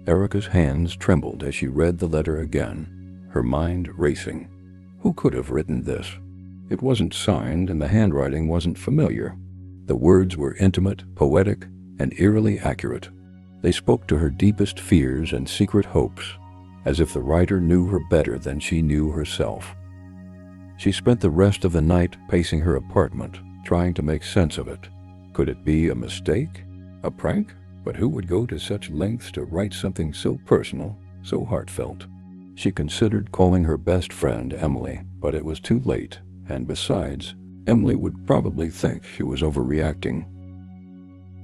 Erica's hands trembled as she read the letter again, her mind racing. Who could have written this? It wasn't signed, and the handwriting wasn't familiar. The words were intimate, poetic, and eerily accurate. They spoke to her deepest fears and secret hopes, as if the writer knew her better than she knew herself. She spent the rest of the night pacing her apartment, trying to make sense of it. Could it be a mistake? A prank? But who would go to such lengths to write something so personal, so heartfelt? She considered calling her best friend, Emily, but it was too late, and besides, Emily would probably think she was overreacting.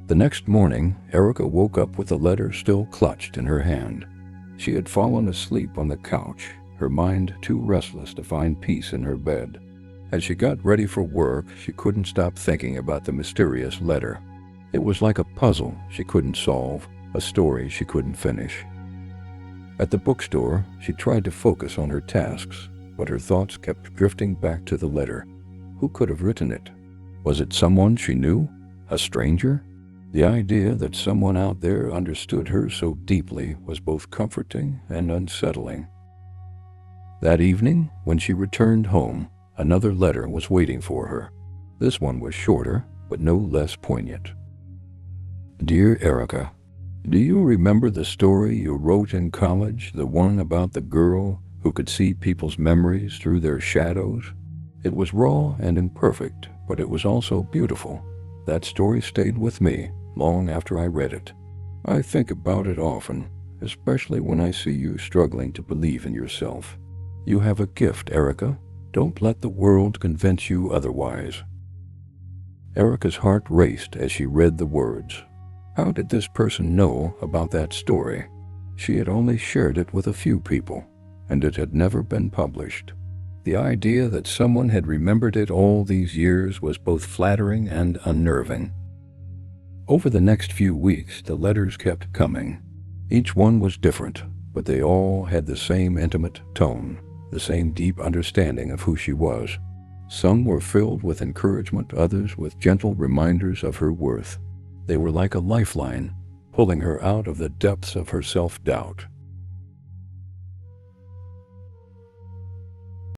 The next morning, Erica woke up with the letter still clutched in her hand. She had fallen asleep on the couch, her mind too restless to find peace in her bed. As she got ready for work, she couldn't stop thinking about the mysterious letter. It was like a puzzle she couldn't solve, a story she couldn't finish. At the bookstore, she tried to focus on her tasks, but her thoughts kept drifting back to the letter. Who could have written it? Was it someone she knew? A stranger? The idea that someone out there understood her so deeply was both comforting and unsettling. That evening, when she returned home, another letter was waiting for her. This one was shorter, but no less poignant. Dear Erica, do you remember the story you wrote in college, the one about the girl who could see people's memories through their shadows? It was raw and imperfect, but it was also beautiful. That story stayed with me long after I read it. I think about it often, especially when I see you struggling to believe in yourself. You have a gift, Erica. Don't let the world convince you otherwise. Erica's heart raced as she read the words. How did this person know about that story? She had only shared it with a few people, and it had never been published. The idea that someone had remembered it all these years was both flattering and unnerving. Over the next few weeks, the letters kept coming. Each one was different, but they all had the same intimate tone, the same deep understanding of who she was. Some were filled with encouragement, others with gentle reminders of her worth. They were like a lifeline, pulling her out of the depths of her self-doubt.